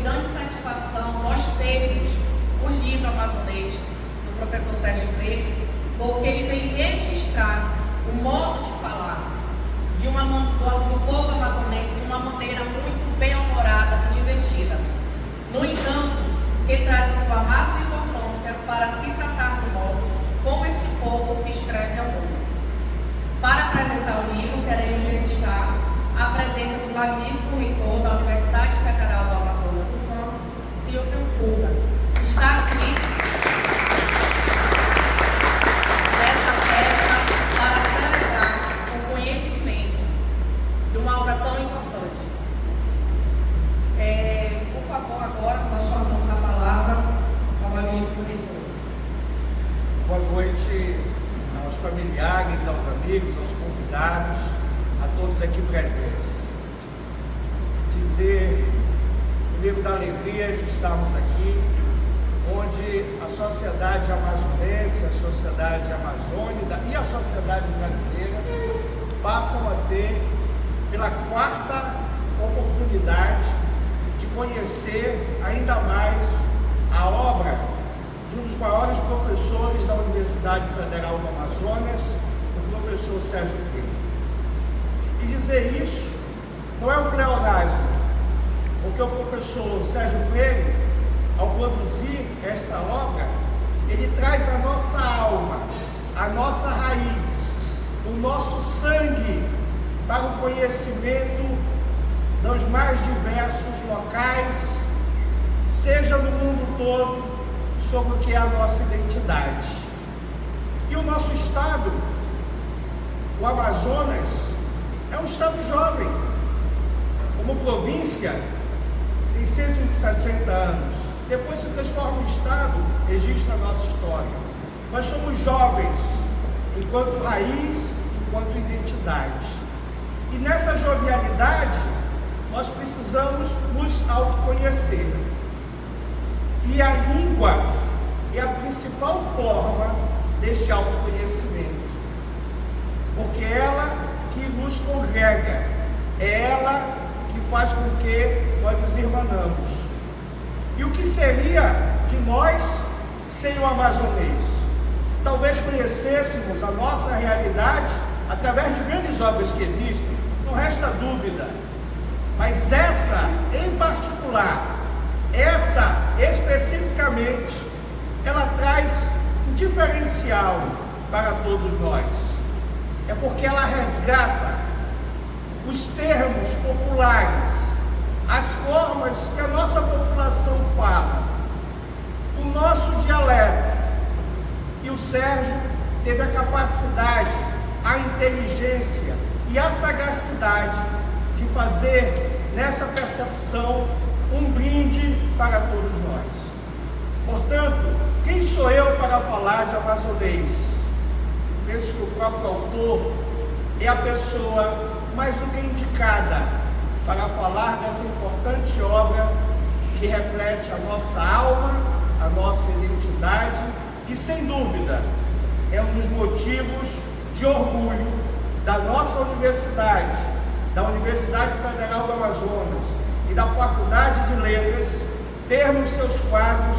grande satisfação nós termos o livro amazonês do professor Sérgio Freire, porque ele vem registrar o modo de falar do povo amazonense de uma maneira muito bem-humorada e divertida. No entanto, que traz a sua máxima importância para se tratar do modo como esse povo se escreve ao mundo. Para apresentar o livro, queremos registrar a presença do magnífico reitor da Universidade Federal do Amazonas, UFAM, Silvio Puga. Está aqui nessa festa para celebrar o conhecimento de uma obra tão importante. Por favor, agora nós passamos a palavra ao magnífico reitor. Boa noite aos familiares, aos amigos, aos convidados, a todos aqui presentes. Dizer, primeiro, da alegria de estarmos aqui, onde a sociedade amazonense, a sociedade amazônica e a sociedade brasileira passam a ter, pela quarta oportunidade, de conhecer ainda mais a obra de um dos maiores professores da Universidade Federal do Amazonas, o professor Sérgio Freire. E dizer isso não é um pleonasmo, porque o professor Sérgio Freire, ao produzir essa obra, ele traz a nossa alma, a nossa raiz, o nosso sangue para o conhecimento dos mais diversos locais, seja no mundo todo, sobre o que é a nossa identidade. E o nosso estado, o Amazonas, é um estado jovem. Como província, tem 160 anos. Depois se transforma em estado, registra a nossa história. Nós somos jovens, enquanto raiz, enquanto identidade. E nessa jovialidade, nós precisamos nos autoconhecer. E a língua é a principal forma deste autoconhecimento, porque é ela que nos congrega, é ela que faz com que nós nos irmanamos. E o que seria de nós sem o amazonês? Talvez conhecêssemos a nossa realidade através de grandes obras que existem, não resta dúvida, mas essa em particular, essa especificamente, ela traz um diferencial para todos nós. É porque ela resgata os termos populares, as formas que a nossa população fala, o nosso dialeto. E o Sérgio teve a capacidade, a inteligência e a sagacidade de fazer nessa percepção um brinde para todos nós. Portanto, quem sou eu para falar de amazonês? Penso que o próprio autor é a pessoa mais do que indicada para falar dessa importante obra que reflete a nossa alma, a nossa identidade e, sem dúvida, é um dos motivos de orgulho da nossa universidade, da Universidade Federal do Amazonas e da Faculdade de Letras, ter nos seus quadros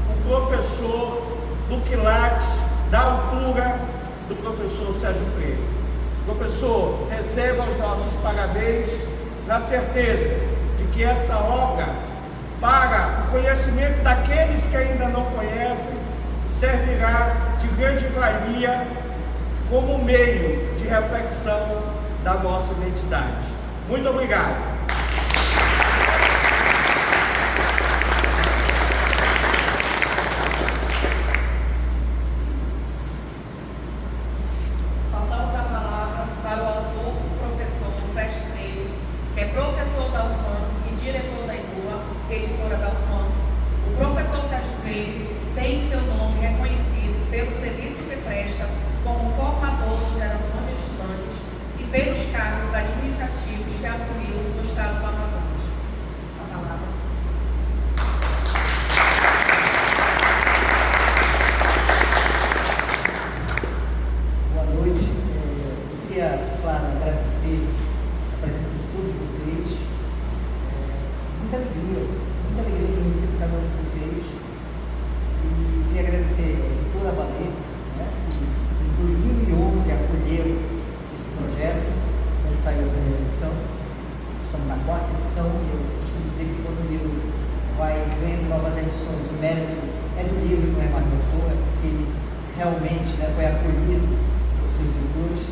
um professor do quilate, da altura do professor Sérgio Freire. Professor, receba os nossos parabéns, na certeza de que essa obra, para o conhecimento daqueles que ainda não conhecem, servirá de grande valia como meio de reflexão da nossa identidade. Muito obrigado. Muita alegria realmente, né, foi acolhido por seus leitores.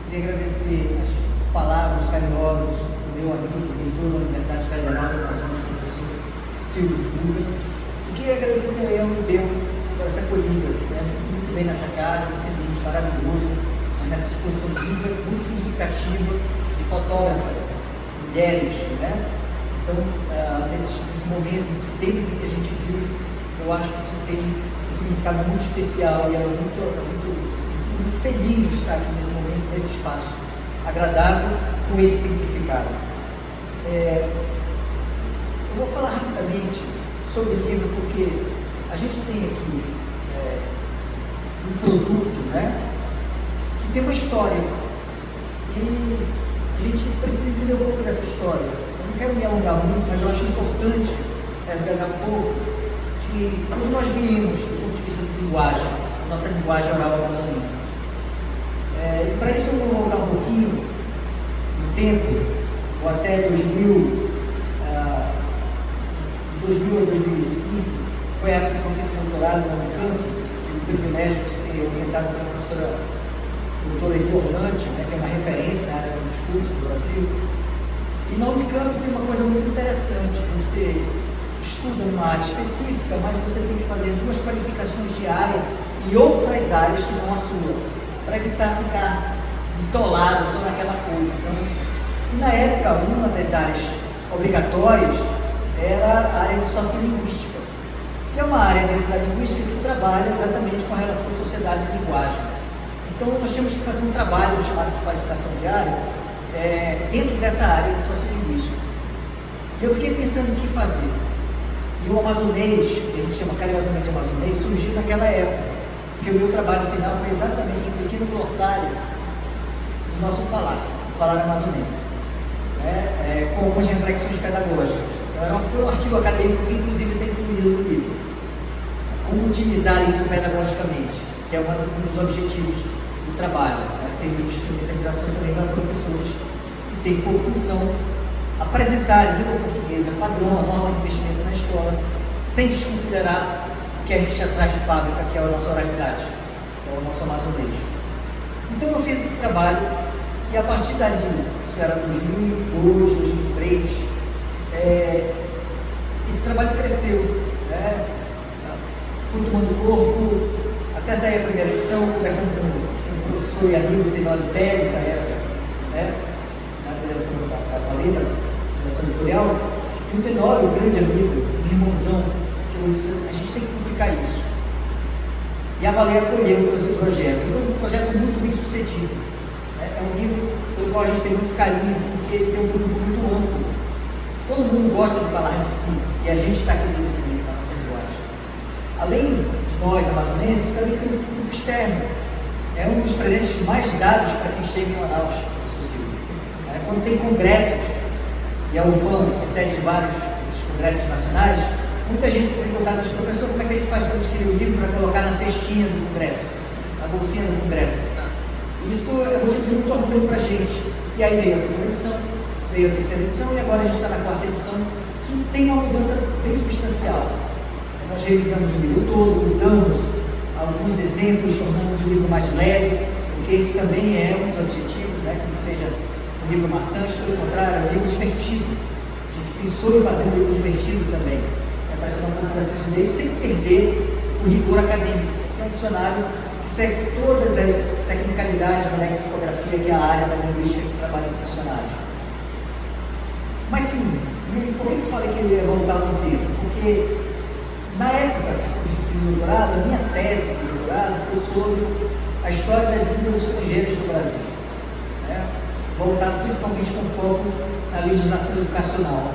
Queria agradecer as palavras carinhosas do meu amigo, reitor da Universidade Federal de Amazonas, professor Silvio Dutra. E queria agradecer também ao Nubel por essa acolhida, né? Me sinto muito bem nessa casa, esse ambiente maravilhoso, nessa exposição rica, muito significativa de fotógrafas, mulheres, né? Então, nesses momentos, nesses tempos em que a gente vive, eu acho que isso tem um significado muito especial e eu muito feliz de estar aqui nesse momento, nesse espaço agradável, com esse significado. Eu vou falar rapidamente sobre o livro, porque a gente tem aqui um produto, né, que tem uma história, e a gente precisa entender um pouco dessa história. Eu não quero me alongar muito, mas eu acho importante resgatar um pouco de como nós viemos do ponto de vista de linguagem, nossa linguagem oral amazonense. E para isso eu vou voltar um pouquinho no tempo, ou até 2000 a 2005, foi a época que eu fiz doutorado na Unicamp, tive o privilégio de ser orientado pela professora doutora Orlante, né, que é uma referência na área dos estudos do Brasil. E na Unicamp tem uma coisa muito interessante: você estuda numa área específica, mas você tem que fazer 2 qualificações de área e outras áreas que não a sua, para evitar ficar bitolado só naquela coisa. Então, e na época, uma das áreas obrigatórias era a área de sociolinguística, que é uma área dentro da linguística que trabalha exatamente com a relação sociedade e linguagem. Então, nós tínhamos que fazer um trabalho chamado de qualificação diária dentro dessa área de sociolinguística. E eu fiquei pensando o que fazer. E o amazonês, que a gente chama carinhosamente de amazonês, surgiu naquela época, porque o meu trabalho final foi exatamente um pequeno glossário do nosso falar amazonense, né? Com algumas reflexões pedagógicas. Foi um artigo acadêmico que, inclusive, tem incluído no livro. Como utilizar isso pedagogicamente, que é um dos objetivos do trabalho, né? Servir de instrumentalização também para professores que têm por função apresentar a língua portuguesa padrão, a norma de investimento na escola, sem desconsiderar o que a gente já traz de fábrica, que é a nossa oralidade, que é o nosso amazonês. Então eu fiz esse trabalho e a partir dali, isso era 2002, 2003, esse trabalho cresceu, né? Fui tomando corpo, até sair a primeira edição, conversando com o professor e amigo Tenório Teles, na época, né? Na direção da Valeta, direção editorial, e o Tenório, um grande amigo, um irmãozão, que eu disse: a gente tem que publicar isso. E a Valeta acolheu esse projeto. E foi um projeto muito bem sucedido. É um livro pelo qual a gente tem muito carinho, porque tem um público muito amplo. Todo mundo gosta de falar de si, e a gente está aqui nesse livro, na nossa linguagem. Além de nós, amazonenses, também tem um público externo. É um dos presentes mais dados para quem chega em Manaus, quando tem congressos, e a UFAM recebe vários desses congressos nacionais, muita gente tem perguntado ao professor como é que a gente faz para adquirir o livro para colocar na cestinha do congresso, na bolsinha do congresso. Isso é motivo de muito orgulho para a gente. E aí veio a segunda edição, veio a terceira edição e agora a gente está na 4ª edição, que tem uma mudança bem substancial. Nós revisamos o livro todo, mudamos alguns exemplos, tornamos o livro mais leve, porque esse também é um objetivo, né, que não seja um livro maçante, pelo contrário, é um livro divertido. A gente pensou em fazer um livro divertido também, para tirar um pouco dessa rigidez, sem perder o rigor acadêmico, que é um dicionário que segue todas as tecnicalidades da lexicografia, que é a área da linguística que trabalha com dicionário. Mas sim, por que eu falei que ele ia voltar no tempo? Porque na época que eu fiz o doutorado, a minha tese de doutorado foi sobre a história das línguas estrangeiras do Brasil, né? Voltado principalmente com foco na legislação educacional.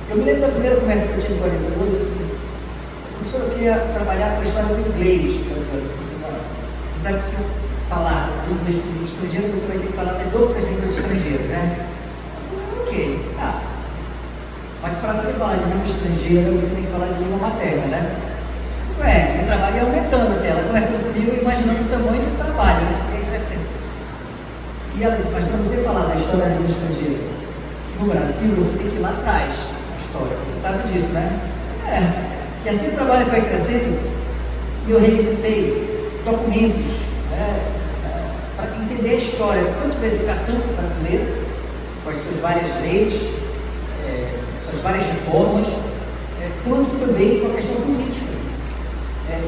Eu me lembro da primeira conversa que eu tive com a orientadora, eu disse assim: professor, eu queria trabalhar com a história do inglês. Eu disse assim: você sabe que se eu falar do inglês estrangeiro, você vai ter que falar das outras línguas estrangeiras, né? Ok, mas para você falar de língua estrangeira, você tem que falar de língua materna, né? O trabalho ia aumentando, assim, ela conversando comigo, imaginando o tamanho do trabalho, né? Ia crescendo. E ela disse: mas para você falar da história da língua estrangeira no Brasil, você tem que ir lá atrás na história. Você sabe disso, né? E assim o trabalho foi crescendo e eu revisitei documentos, né, para entender a história, tanto da educação brasileira, com as suas várias leis, suas várias reformas, quanto também com a questão política,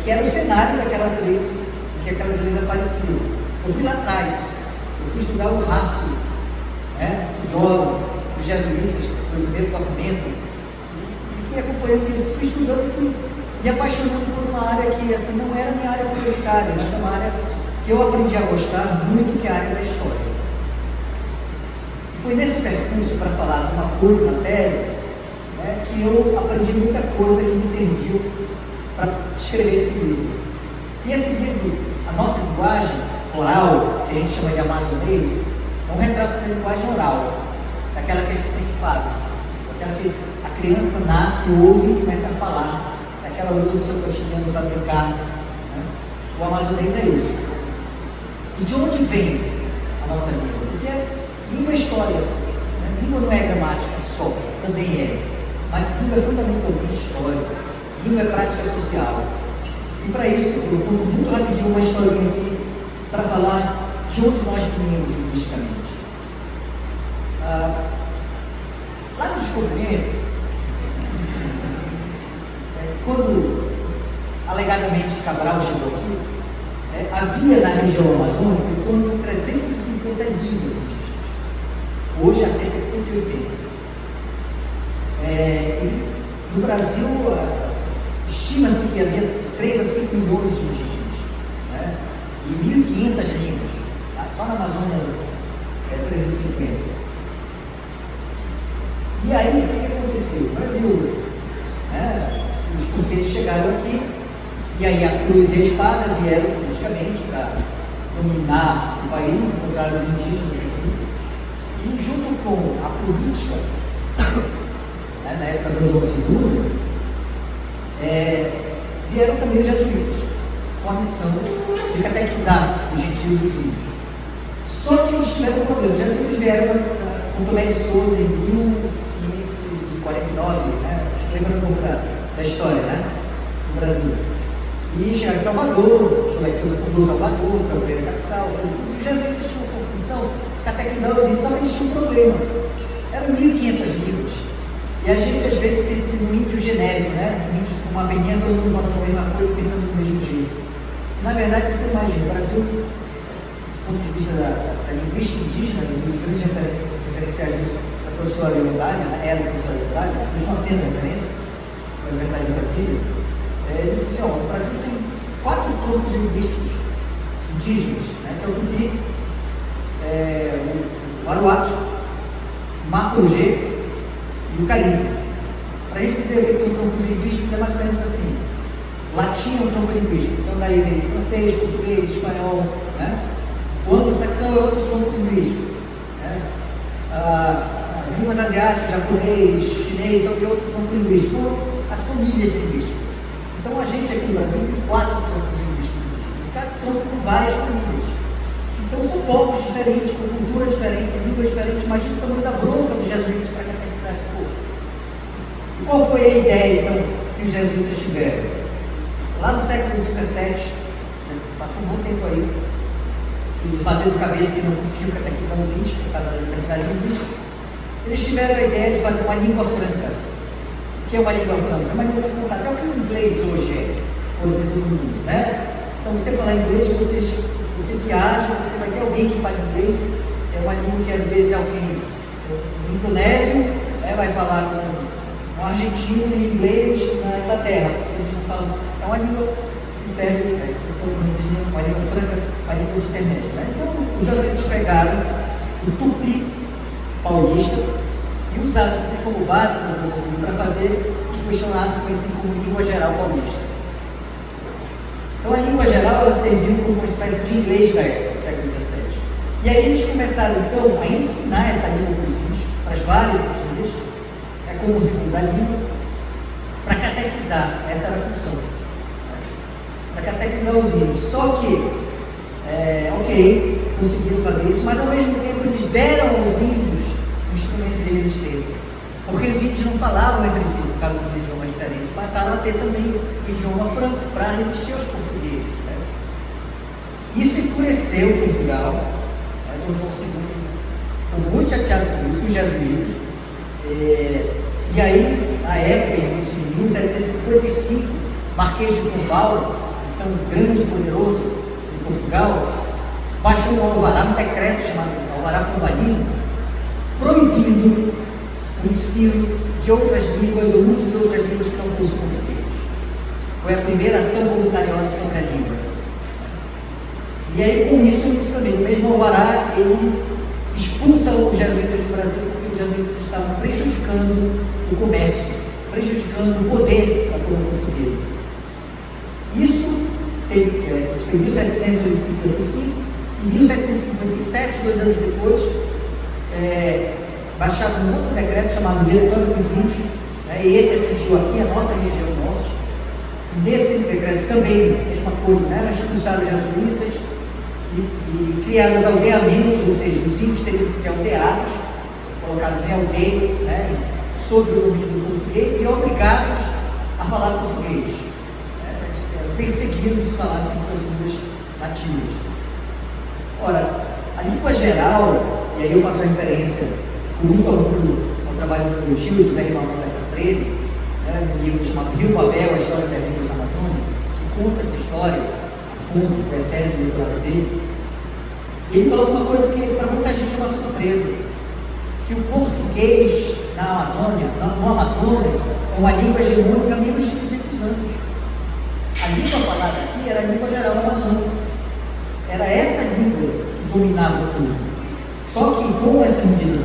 que era o cenário daquelas leis, em que aquelas leis apareciam. Eu fui lá atrás, eu fui estudar o Rácio, estudioso dos jesuítas, foi o primeiro documento, e fui acompanhando isso, fui estudando e fui me apaixonando por uma área que essa não era minha área prioritária, mas é uma área que eu aprendi a gostar muito, que é a área da história. Foi nesse percurso, para falar de uma coisa na tese, que eu aprendi muita coisa que me serviu para escrever esse livro. E esse livro, a nossa linguagem oral, que a gente chama de amazonês, é um retrato da linguagem oral, daquela que a gente tem que falar, daquela que a criança nasce, ouve e começa a falar, daquela usa do seu cotidiano para brincar. O amazonês é isso. E de onde vem a nossa língua? Porque língua é história, língua não é gramática só, também é, mas língua é fundamentalmente história, língua é prática social. E para isso, eu conto muito rapidinho uma historinha aqui, para falar de onde nós viemos linguisticamente. Lá no descobrimento, quando alegadamente Cabral chegou aqui, havia na região amazônica em torno de 350 línguas, hoje há cerca de 180. E no Brasil, estima-se que havia 3 a 5 milhões de indígenas, e 1.500 línguas, só na Amazônia 350. E aí, o que aconteceu? O Brasil, os portugueses chegaram aqui, e aí a cruz e a espada vieram politicamente para dominar o país, encontrar os indígenas aqui, e junto com a política, na época do João II, vieram também os jesuítas, com a missão de catequizar os gentios e os índios. Só que eles tiveram um problema. Os jesuítas vieram com Tomé de Souza em 1549, lembrando um pouco da história, do Brasil. E chegaram em Salvador, Tomé de Souza fundou Salvador, foi a primeira capital. E os jesuítas tinham uma função de catequizar os índios, só que eles tinham um problema. Eram 1.500 línguas. E a gente às vezes pensa no índio genérico, um índio com uma peninha, todo mundo fala a mesma coisa, pensando no mesmo jeito. Na verdade, você imagina, o Brasil, do ponto de vista da linguística indígena, dos grandes referenciais disso, da professora Leodália, era a professora Leodália, mesmo sendo referência, da Universidade de Brasília, ele disse assim, o Brasil tem 4 grupos linguísticos indígenas, que é o Tupi, o Aruac, o Mapurugê e o Caribe. Para a gente entender que são campos linguísticos, é mais ou menos assim. Latim é um campo linguístico, então daí vem francês, português, espanhol, O anglo-saxão é outro campo linguístico, línguas asiáticas, japonês, chinês, são de outro campo linguístico, são as famílias linguísticas. Então a gente aqui no Brasil tem 4 campos linguísticos, cada campo com várias famílias. Então são povos diferentes, com culturas diferentes, línguas diferentes. Imagina o tamanho da bronca dos jesuítas para catequizar esse povo. E qual foi a ideia então, que os jesuítas tiveram? Lá no século XVII, passou um bom tempo aí, eles bateram cabeça e não conseguiram catequizar os índios por causa da diversidade linguística. Eles tiveram a ideia de fazer uma língua franca. O que é uma língua franca? É uma língua de contato. É o que o inglês hoje é, por exemplo, no mundo, Então, você falar inglês, você viaja, você vai ter alguém que fala inglês, é uma língua que às vezes alguém no Indonésio vai falar com um argentino em inglês na Inglaterra, porque eles não falam. É uma língua que serve, uma língua franca, uma língua de internet. Então, os jesuítas pegaram o tupi paulista e usaram o tupi como base para fazer o que foi chamado, conhecido como língua geral paulista. Então, a língua geral ela serviu como uma espécie de inglês da época, do século XVII. E aí eles começaram, então, a ensinar essa língua para os índios, para as várias etnias, como segunda língua, para catequizar. Essa era a função. Para catequizar os índios. Só que, conseguiram fazer isso, mas ao mesmo tempo eles deram aos índios um instrumento de resistência. Porque os índios não falavam entre si, por causa dos idiomas diferentes. Passaram a ter também o idioma franco para resistir aos portugueses. Isso enfureceu Portugal, né? Dom João II ficou muito chateado com isso, com os jesuítas. E aí, na época, em 1755, Marquês de Pombal, então grande e poderoso de Portugal, baixou um alvará, um decreto chamado Alvará Pombalino, proibindo o ensino de outras línguas, o uso de outras línguas que não fosse português. Foi a primeira ação voluntariosa sobre a língua. E aí, com isso também, o mesmo alvará, ele expulsa os jesuítas do Brasil, porque os jesuítas estavam prejudicando o comércio, prejudicando o poder da coroa portuguesa. Isso foi em 1755, em 1757, 2 anos depois, baixado um outro decreto chamado Diretório dos Índios, né, e esse atingiu aqui a nossa região norte. Nesse decreto também, a mesma coisa, né, expulsaram os jesuítas e criaram os aldeamentos, ou seja, os índios teriam que ser aldeados, colocados em aldeias, né, sob o domínio do português e obrigados a falar português. Eram perseguidos se falassem suas línguas nativas. Ora, a língua geral, e aí eu faço a referência com muito orgulho ao trabalho do meu tio, de Velho Manuel Lessa Freire, né, um livro chamado Rio Babel, a história das línguas amazônicas, que conta essa história, a fundo, foi a tese do doutorado dele. Ele falou uma coisa que para muita gente é uma surpresa, que o português na Amazônia, no Amazonas, é uma língua hegemônica há menos de 200 anos. A língua falada aqui era a língua geral amazônica. Era essa língua que dominava tudo. Só que com essa medida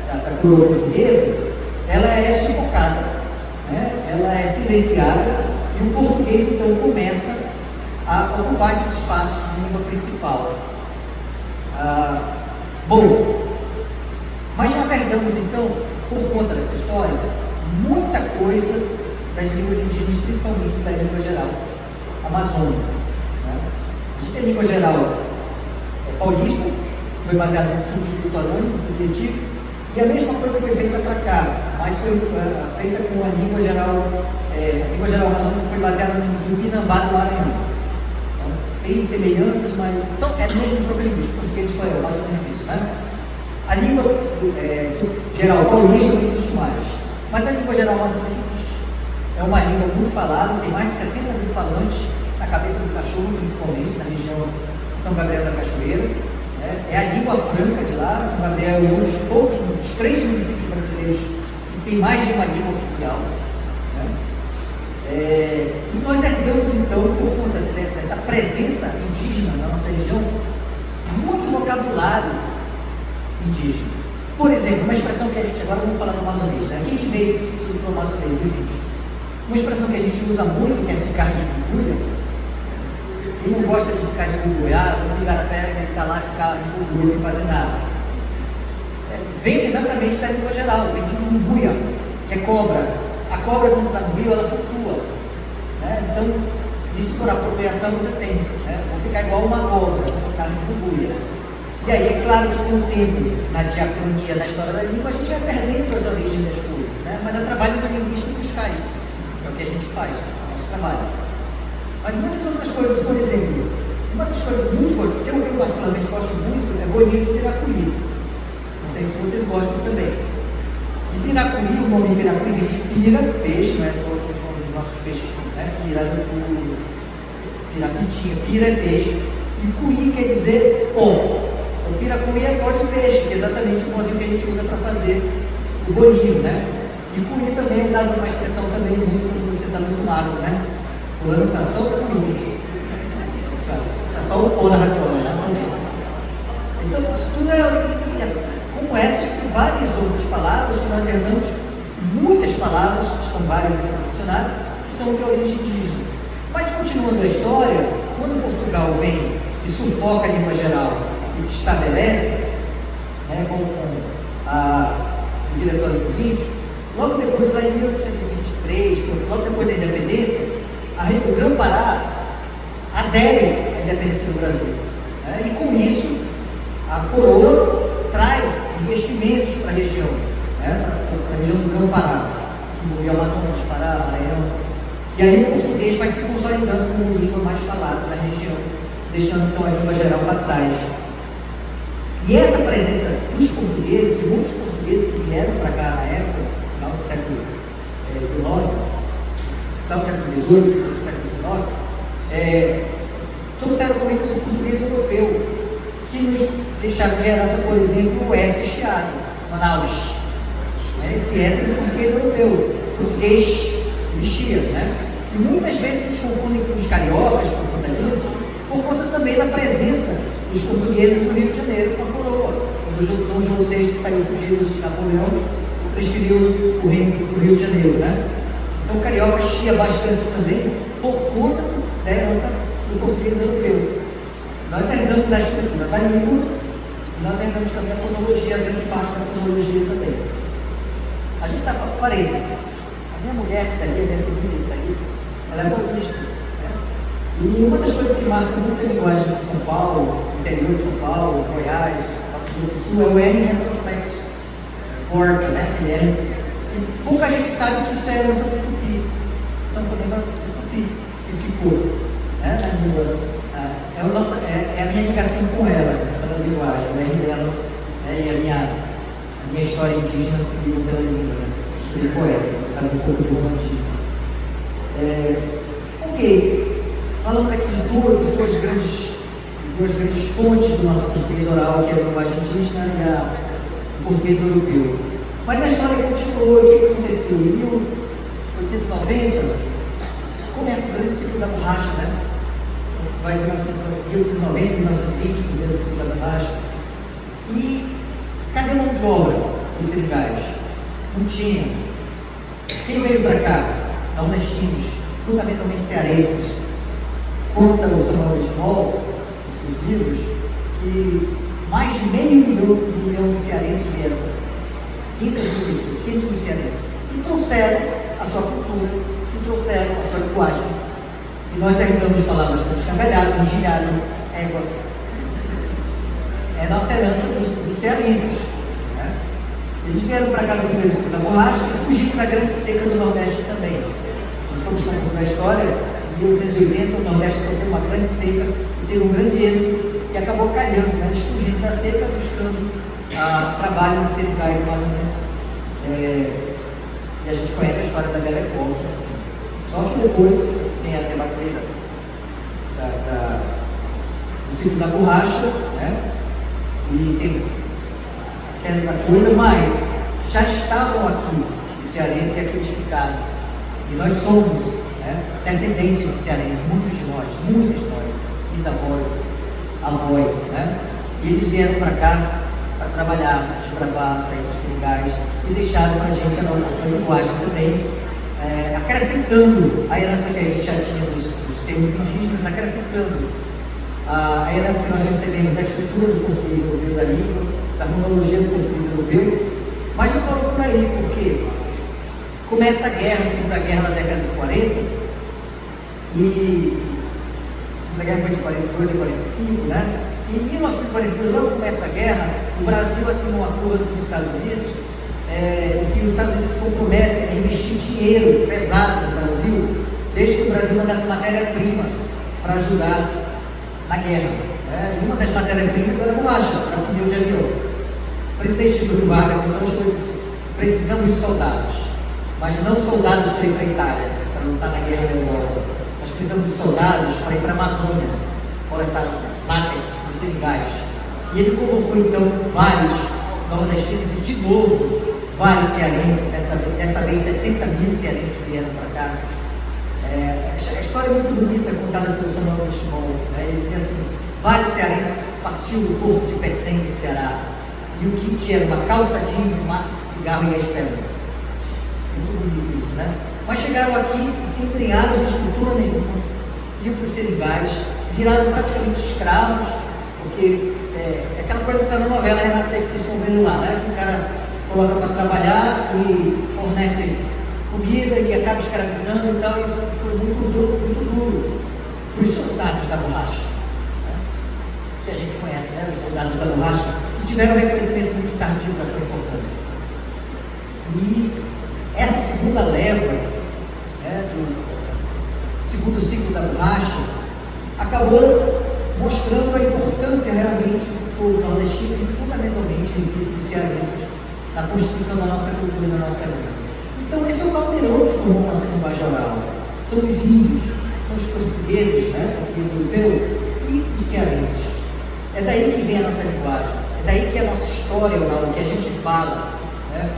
da coroa portuguesa, ela é sufocada, né? Ela é silenciada e o português então começa a ocupar esse espaço de língua principal. Mas nós herdamos então, por conta dessa história, muita coisa das línguas indígenas, principalmente da língua geral amazônica. Né? A gente tem a língua geral paulista, foi baseada no tupi litorâneo, no tupi antigo, e a mesma coisa foi feita para cá, mas foi feita com a língua geral amazônica, foi baseada no Tupinambá do Maranhão. Então, tem semelhanças, mas é do mesmo problema, porque eles foram mais ou menos isso, né? A língua geral paulista não existe mais, mas a língua geral amazônica existe. É uma língua muito falada, tem mais de 60 mil falantes na cabeça do cachorro, principalmente na região de São Gabriel da Cachoeira. É a língua franca de lá. São Gabriel é um dos 3 municípios brasileiros que tem mais de uma língua oficial. Né? E nós herdamos, então, por conta dessa presença indígena na nossa região, muito vocabulário indígena. Por exemplo, uma expressão que a gente, agora vamos falar do amazonês, né? Quem veio isso tudo para o amazonês, dos índios? Uma expressão que a gente usa muito, que é ficar de cucuia. Ele não gosta de ficar de cucuiado, não ligar a perna e ficar lá, ficar de cucuia sem fazer nada. Vem exatamente da língua geral, vem de umbuia, que é cobra. A cobra, quando está no rio, ela flutua. Né? Então, isso por apropriação você tem. Né? Vou ficar igual uma cobra, vou ficar de cucuia. E aí, é claro que com o tempo, na diacronia, na história da língua, a gente vai perdendo as origens das coisas. Né? Mas é trabalho do linguista buscar isso. É o que a gente faz, esse é o nosso trabalho. Mas muitas outras coisas, por exemplo, uma das coisas muito boas, que eu particularmente gosto muito, é bolinho de piracuri. Não sei se vocês gostam também. E piracuri, o nome piracuri vem de pira, peixe, não é todos os nossos peixes, né? Pirapitinha, pira é peixe. E cuí quer dizer pó. O piracuri é pó de peixe, que é exatamente o pãozinho que a gente usa para fazer o bolinho, né? E cuí também é dado uma expressão também muito quando você está no mar, né? O ano está só o cuí. Está só o pó na racola, né? Então, isso tudo como essas, com várias outras palavras que nós herdamos, muitas palavras, estão várias aqui no dicionário, que são de origem indígena. Mas continuando a história, quando Portugal vem e sufoca a língua geral e se estabelece, né, com a Diretório dos Índios, logo depois, lá em 1823, logo depois da independência, o Grão-Pará adere à independência do Brasil. Né, e com isso, a coroa traz investimentos para a região, né, para a região do Grão-Pará, que envolvia o Amazonas, Pará, Maranhão. E aí o português vai se consolidando como língua mais falada na região deixando então a língua geral para trás. E essa presença dos portugueses, muitos portugueses que vieram para cá na época, no final do século XIX, final do século XVIII, do século XIX, trouxeram com eles o português europeu, que nos deixaram de herança, por exemplo, o S chiado, Manaus. Esse S é o português europeu, português mexia, né? E muitas vezes nos confundem com os cariocas por conta disso, por conta também da presença dos portugueses no Rio de Janeiro com a coroa. Quando Dom João VI saiu fugido de Napoleão, transferiu o reino para o Rio de Janeiro, né? Então o carioca chia bastante também por conta da herança do português europeu. Nós herdamos a estrutura da língua e nós herdamos também a fonologia, grande parte da fonologia também. A gente está falando, parênteses, a minha mulher que está ali, a minha filha que está ali, ela é paulista, né? E uma das coisas que marca muito a linguagem de São Paulo, interior de São Paulo, Goiás, Mato Grosso do Sul, é o R retroflexo, porta, né? Que é. E pouca gente sabe que isso é herança do Tupi, são fonema do Tupi, que ficou, né? Na língua. É a minha ligação com ela, pela linguagem, o R dela, né? E a minha história indígena seguiu pela língua, né? Seria poética, por um pouco do antigo. Ok, falamos aqui de duas grandes fontes do nosso português oral, que é a linguagem indígena e o português europeu. Mas a história continuou. O que aconteceu? Em 1890, começa o grande ciclo da borracha, né? Vai de 1890, 1920, o primeiro ciclo da borracha. E cadê a mão de obra dos seringais? Não tinha. Quem veio para cá? Nordestinos, fundamentalmente cearenses. Conta o Samuel Small, nos seus livros, que mais de meio milhão de cearenses vieram. 500 mil cearenses. E trouxeram a sua cultura, e trouxeram a sua linguagem. E nós herdamos palavras como escangalhado, vigilhado, égua. É nossa herança dos cearenses. Né? Eles vieram para cá no primeiro ciclo da borracha e fugiram da grande seca do Nordeste também. Quando estamos contando a história, em 1880 o Nordeste sofreu uma grande seca e teve um grande êxito e acabou calhando, né? Eles fugindo da seca, buscando trabalho nos seringais amazonenses. E a gente conhece a história da Bela Época. Só que depois tem a debateira do ciclo da borracha, né? E tem outra coisa, mas já estavam aqui os cearenses e aqui eles ficaram. E nós somos, né, descendentes de cearenses, muitas de nós, bisavós, avós, né? E eles vieram para cá para trabalhar, desbravar, para ir para os seringais e deixaram para a gente a sua linguagem também, acrescentando a herança que a gente já tinha dos termos indígenas, acrescentando a herança que nós recebemos da estrutura do português europeu, da língua, da fonologia do português europeu, mas não parou por aí, porque começa a guerra, a Segunda Guerra da década de 40, e a Segunda Guerra foi de 42 a 45, né? E em 1942, logo começa a guerra, o Brasil assinou um acordo com os Estados Unidos, em que os Estados Unidos se comprometem a investir dinheiro pesado no Brasil, desde que o Brasil mandasse matéria-prima para ajudar na guerra. Né? E uma das matérias-primas era a borracha, para o pneu de avião. O presidente Getúlio Vargas então disse: precisamos de soldados, mas não soldados para ir para a Itália, para lutar na guerra da Europa. Nós precisamos de soldados para ir para a Amazônia, coletar látex dos seringais. E ele colocou então vários nordestinos e de novo vários cearenses, dessa vez 60 mil cearenses que vieram para cá. A história é muito bonita, contada pelo Samuel Benchimol, né? Ele dizia assim: vários cearenses partiam do porto de Pecém, do Ceará, e o kit era uma calça jeans, um maço de cigarro e a esperança. Muito bonito isso, né? Mas chegaram aqui e se empenharam em estrutura nenhuma, iam para os seringais, viraram praticamente escravos, porque é aquela coisa que está na novela Renascer que vocês estão vendo lá, né? Que o cara coloca para trabalhar e fornece comida e acaba escravizando e tal, e foi muito duro para os soldados da borracha, né? Que a gente conhece, né? Os soldados da borracha, que tiveram um reconhecimento muito tardio da sua importância. E essa segunda leva, né, do segundo ciclo da borracha, acabou mostrando a importância realmente do povo nordestino e fundamentalmente do cearense na constituição da nossa cultura e da nossa língua. Então esse é o caldeirão que formou a nossa linguagem oral. São os índios, são os portugueses, né, português europeu, e os cearenses. É daí que vem a nossa linguagem, é daí que a nossa história oral, que a gente fala, né,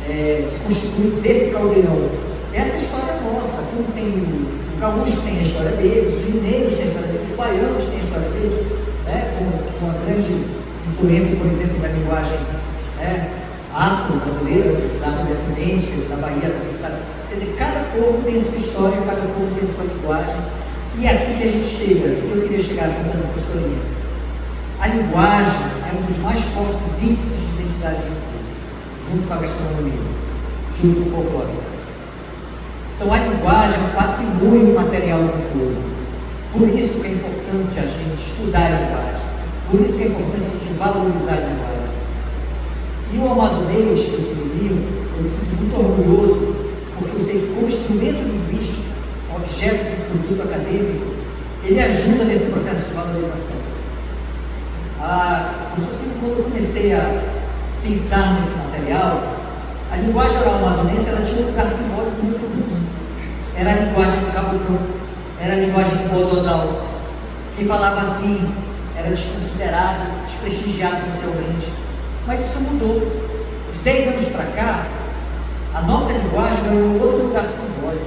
se constitui desse caldeirão. Essa história é nossa, como tem o gaúcho tem a história deles, os mineiros têm a história deles, os baianos têm a história deles, né, com uma grande influência, por exemplo, da linguagem, né, afro-brasileira, da afrodescendência, da Bahia, sabe? Quer dizer, cada povo tem a sua história, cada povo tem a sua linguagem, e é aqui que a gente chega, eu queria chegar contando essa historinha. A linguagem é um dos mais fortes índices de identidade do povo, junto com a gastronomia, junto com o folclore. Então a linguagem é um patrimônio material do povo. Por isso que é importante a gente estudar a linguagem. Por isso que é importante a gente valorizar a linguagem. E o amazonês, esse livro, eu me sinto muito orgulhoso, porque eu sei que como instrumento linguístico, objeto de produto acadêmico, ele ajuda nesse processo de valorização. Quando eu comecei a pensar nesse material, a linguagem oral amazonense ela tinha um lugar simbólico muito ruim. Era a linguagem do caboclo, era a linguagem do bodozal. Quem falava assim era desconsiderado, desprestigiado socialmente. Mas isso mudou. De 10 anos para cá, a nossa linguagem ganhou outro lugar simbólico.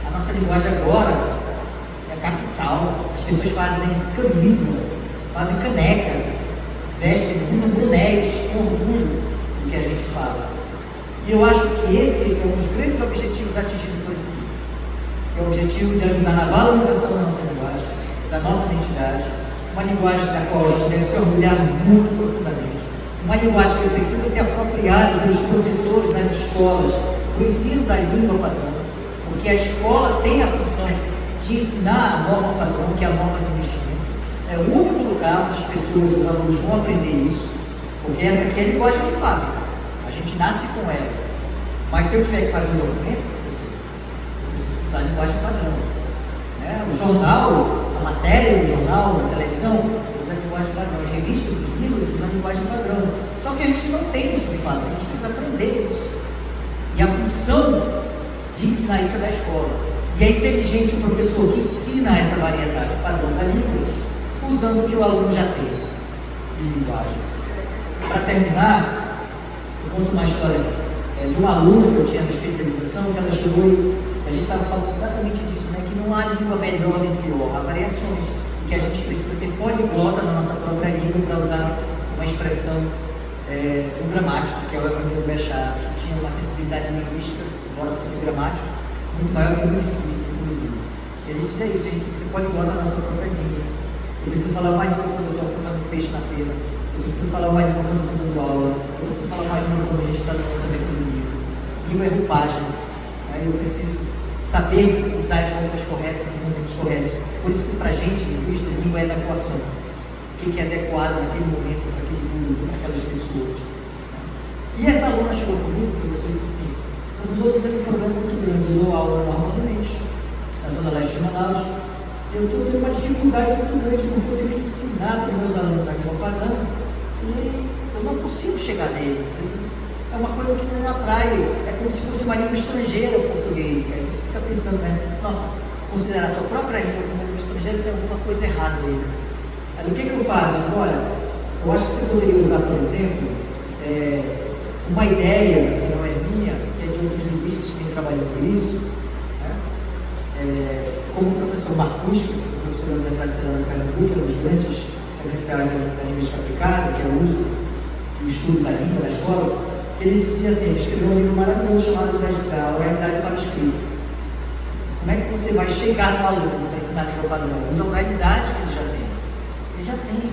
A nossa linguagem agora é a capital. As pessoas fazem camisa, fazem caneca, vestem, usam bonés, com orgulho do que a gente fala. E eu acho que esse é um dos grandes objetivos atingidos por esse livro. É o objetivo de ajudar na valorização da nossa linguagem, da nossa identidade, uma linguagem da qual a gente deve se orgulhar muito profundamente. Uma linguagem que precisa ser apropriada pelos professores nas escolas, o ensino da língua padrão, porque a escola tem a função de ensinar a norma padrão, que é a norma de investimento. É o único lugar onde as pessoas, os alunos vão aprender isso, porque essa aqui é a linguagem que fala. A gente nasce com ela. Mas se eu tiver que fazer um documento, eu preciso usar a linguagem padrão. Né? O jornal, a matéria do jornal, a televisão, usa a linguagem padrão. As revistas, os livros, usam a linguagem padrão. Só que a gente não tem isso de fato, a gente precisa aprender isso. E a função de ensinar isso é da escola. E é inteligente o professor que ensina essa variedade padrão da língua, usando o que o aluno já tem de linguagem. Para terminar, eu conto uma história de uma aluna que eu tinha na especialização, que ela chegou e a gente estava falando exatamente disso, né? Que não há língua melhor nem pior, há variações, e que a gente precisa ser poliglota na nossa própria língua para usar uma expressão um gramático, que é o Evangelho Bechar, que tinha uma sensibilidade linguística, embora fosse gramático, muito maior que o linguística, inclusive. E a gente diz isso, a gente precisa ser poliglota na nossa própria língua. Eu preciso falar mais língua quando eu estou comprando peixe na feira. Eu preciso falar mais língua quando eu estou dando aula. Eu preciso falar mais língua quando a gente está no lançamento do livro. Língua é roupagem. Eu preciso saber usar as roupas corretas, os momentos corretos. Por isso que para a gente, linguista, língua é adequação. O que é adequado naquele momento, naquele mundo, naquelas pessoas. E essa aluna chegou comigo, e você disse assim, professor, eu tenho um problema muito grande, eu dou aula normalmente, na Zona Leste de Manaus. Eu estou tendo uma dificuldade muito grande, porque eu tenho que ensinar para os meus alunos da língua padrão e eu não consigo chegar neles. É uma coisa que não atrai, é como se fosse uma língua estrangeira o português. Aí você fica pensando, né? Nossa, considerar a sua própria língua como língua estrangeira tem alguma coisa errada nele. Aí o que eu faço? Olha, eu acho que você poderia usar, por exemplo, uma ideia que não é minha, que é de outros linguistas que têm trabalhado com isso, né? Como o professor Marcus, professor da Universidade Federal de Pernambuco, um dos grandes referenciais da linguística aplicada, que é o uso e o estudo da língua na escola, ele dizia assim, ele escreveu um livro maravilhoso chamado A Oralidade para o Escrito. Como é que você vai chegar no aluno para ensinar a língua padrão? Usa a oralidade que ele já tem. Ele já tem.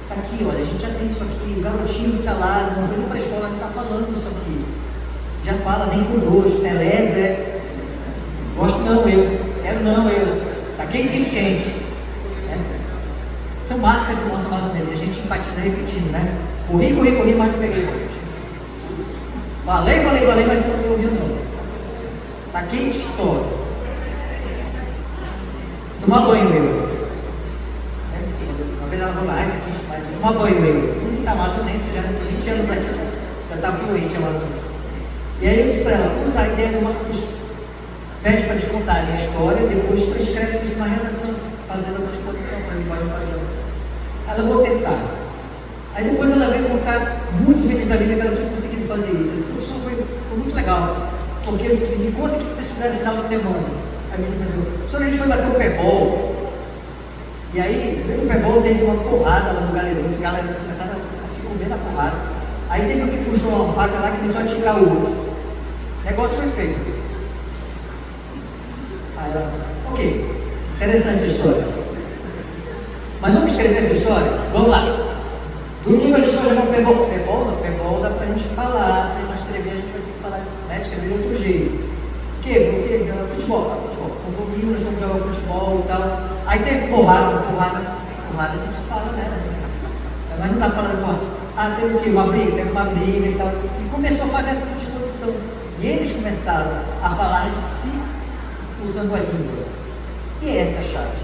Está aqui, olha, a gente já tem isso aqui. O garotinho que está lá, não veio para a escola, que está falando isso aqui. Já fala, nem com nojo, Telés gosto não, quero não, está quente. São marcas do nosso amazonense, a gente enfatiza repetindo, né? Corri, mas não peguei hoje. Falei, mas não estou ouvindo não. Está quente que sobe. Tomar banho, Amazônia, uma banheira. A amazonense já tem 20 anos aqui, já está fluente a amazonense. E aí eu disse para ela, usa a ideia do Marcos. Pede para eles contarem a história, depois tu escreve isso na redação, fazendo uma exposição para ele, pode fazer. Ela, vou tentar. Aí depois ela veio contar, muito feliz da vida, que ela tinha conseguido fazer isso. O professor foi muito legal, porque eu disse assim, me conta o que vocês fizeram no final de semana. Aí ele disse, professor, a gente foi bater o pé-bol. E aí, o pé-bol teve uma porrada lá no galerão, os galera começaram a se comer na porrada. Aí teve um que puxou uma faca lá que começou a esticar o outro. O negócio foi feito. Aí ela, ok, interessante a história. Mas vamos escrever essa história? Vamos lá. Domingo a gente vai jogar pé-bol. Pé-bol não, pé-bol dá pra gente falar. Se a gente escrever, a gente vai ter que falar, né? Escrever de outro jeito. O quê? Futebol. Com domingo nós vamos jogar futebol e tal. Aí teve porrada a gente fala, né? Mas não dá falando porrada. Ah, teve o quê? Teve uma briga e tal. E começou a fazer essa disposição. E eles começaram a falar de si usando a língua. E essa é a chave.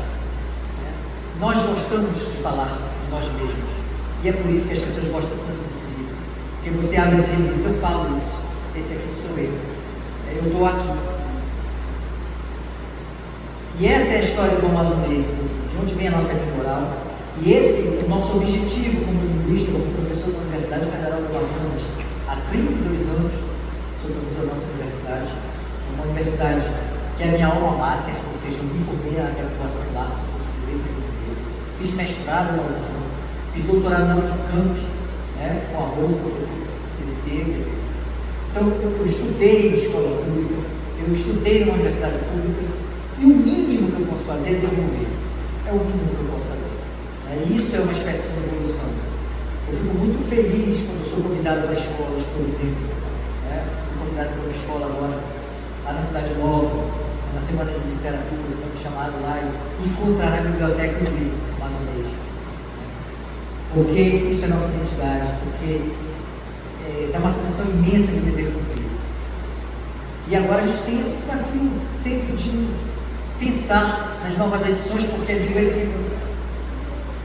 Nós gostamos de falar de nós mesmos. E é por isso que as pessoas gostam tanto desse livro. Porque você abre esse livro e diz, eu falo isso. Esse aqui sou eu. Eu estou aqui. E essa é a história do amazonismo, de onde vem a nossa língua oral. E esse é o nosso objetivo como linguista, como professor da Universidade Federal do Amazonas. Há 32 anos sou professor da nossa universidade. Uma universidade que é a minha alma mater, ou seja, eu me formei na graduação lá. Fiz mestrado na UFAM, fiz doutorado na Unicamp, né, com a bolsa do CDT. Então, eu estudei em escola pública, eu estudei numa universidade pública, e o mínimo que eu posso fazer é desenvolver. É o mínimo que eu posso fazer. Isso é uma espécie de evolução. Eu fico muito feliz quando eu sou convidado para escolas, por exemplo. Fui convidado para uma escola agora, lá na Cidade Nova, na Semana de Literatura, estamos chamados lá, e encontrar na biblioteca um livro amazonês. Porque isso é nossa identidade, porque é uma sensação imensa de dever cumprido. E agora a gente tem esse desafio sempre de pensar nas novas edições, porque a língua é viva.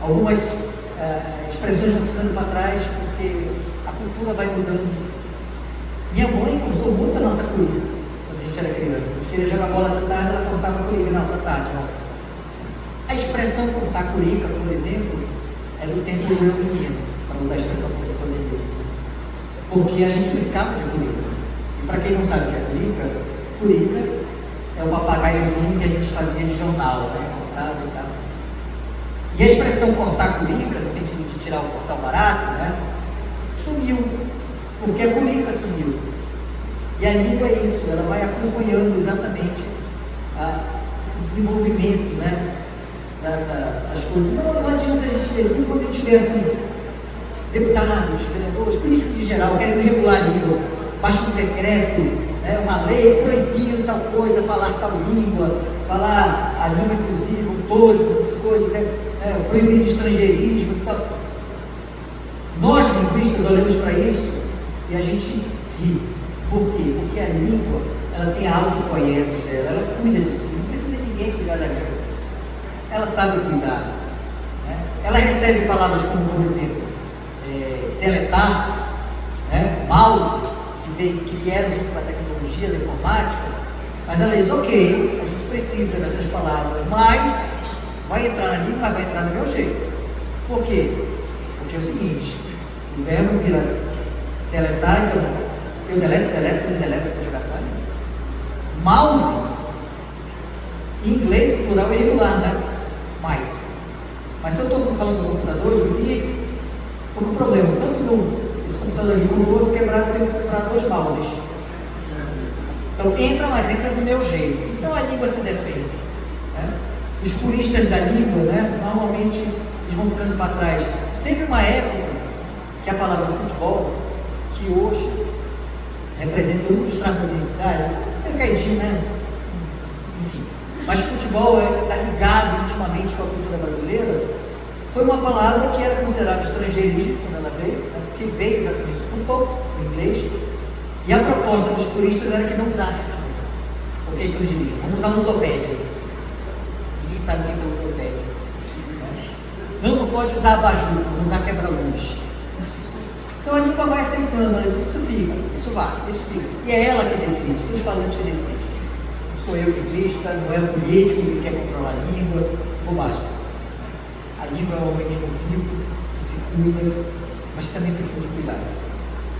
Algumas expressões vão ficando para trás, porque a cultura vai mudando. Minha mãe contou muito a nossa cultura quando a gente era criança. A gente queria jogar bola da tarde, ela contava curica, não, da tarde, não. A expressão cortar curica, por exemplo, é do tempo do meu menino, para usar a expressão do professor de Deus. Porque a gente brincava de curica. E para quem não sabe o que é curica é o papagaiozinho que a gente fazia de jornal, né? Cortava e tal. E a expressão cortar curica, no sentido de tirar o cortar barato, né? Sumiu. Porque a curica sumiu. E a língua é isso, ela vai acompanhando exatamente o desenvolvimento, né? Das coisas. Não adianta a gente ver, quando a gente vê assim, deputados, vereadores, políticos em geral, querem regular a língua, baixa um decreto, né, uma lei proibindo tal coisa, falar tal língua, falar a língua inclusiva, todas essas coisas, proibindo estrangeirismo e tal. Nós, linguistas, olhamos para isso e a gente ri. Por quê? Porque a língua, ela tem a autopoiese dela, ela cuida de si, não precisa de ninguém cuidar da língua. Ela sabe cuidar. Né? Ela recebe palavras como, por exemplo, deletar, né? Mouse, que vieram junto com a tecnologia da informática, mas ela diz, ok, a gente precisa dessas palavras, mas vai entrar na língua, mas vai entrar do meu jeito. Por quê? Porque é o seguinte, o verbo vira deletar, então eu deleto para jogar essa língua. Mouse, em inglês, plural é irregular, né? Mais. Mas se eu estou falando do computador, eu dizia, estou com um problema, tanto esse computador aqui como o outro quebrado, eu tenho que comprar 2 mouses. Então entra, mas entra do meu jeito. Então a língua se defende. Né? Os puristas da língua, né, normalmente eles vão ficando para trás. Teve uma época que a palavra futebol, que hoje representa um dos traços da identidade, é caidinho, né? Enfim. Mas futebol está ligado intimamente com a cultura brasileira. Foi uma palavra que era considerada estrangeirismo quando ela veio, né? Porque veio exatamente do futebol, do inglês. E a proposta dos turistas era que não usasse futebol, porque é estrangeirismo. Vamos usar logopédia. Ninguém sabe o que é logopédia. Não pode usar abajur, não usar quebra-luz. Então a língua vai aceitando, mas isso fica, isso vai, isso fica. E é ela que decide, são os falantes que decidem. Não sou eu que lista, não é o político que quer controlar a língua, bobagem. A língua é um organismo vivo, que se cuida, mas também precisa de cuidado.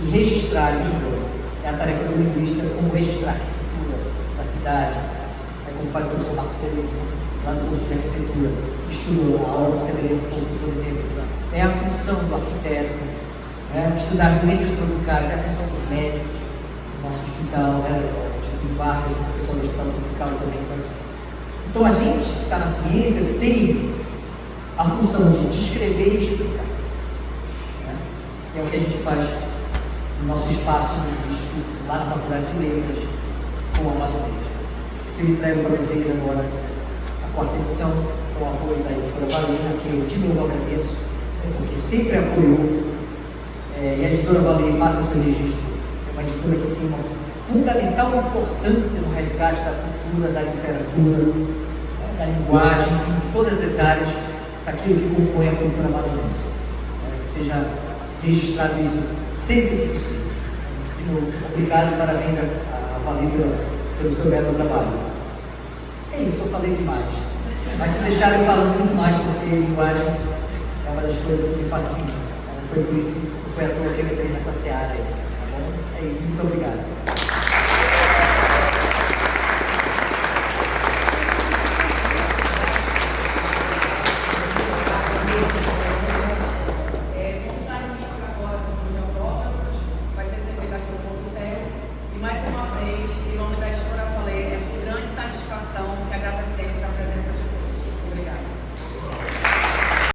E registrar a língua é a tarefa do linguista, como registrar a cultura da cidade. É como faz o professor Marcos Severino, lá do curso de arquitetura, estudou a obra do Severino, por exemplo. É a função do arquiteto. Estudar doenças tropicais é a função dos médicos, do nosso hospital, de Vargas, do pessoal do hospital tropical também. Então a gente que está na ciência tem a função de descrever e explicar. É o que a gente faz no nosso espaço de estudo, lá na Faculdade de Letras, com a Amazonês. Eu entrego para vocês agora a quarta edição, com o apoio da editora Valena, que eu de novo agradeço, porque sempre apoiou. E a editora Valena faça o seu registro. É uma editora que tem uma fundamental importância no resgate da cultura, da literatura, da linguagem, enfim, de todas as áreas daquilo que compõe a cultura amazonense. Que seja registrado isso sempre que possível. Obrigado e parabéns a Valena pelo seu belo trabalho. É isso, eu falei demais. Mas se deixarem falando muito mais, porque a linguagem é uma das coisas que me fascina. Foi por isso que foi a toa que eu entrei nessa seara aí, tá bom? É isso, muito obrigado. Vamos dar início agora à sessão de autógrafos, vai ser secretado pelo Porto Telo, e mais uma vez, em nome da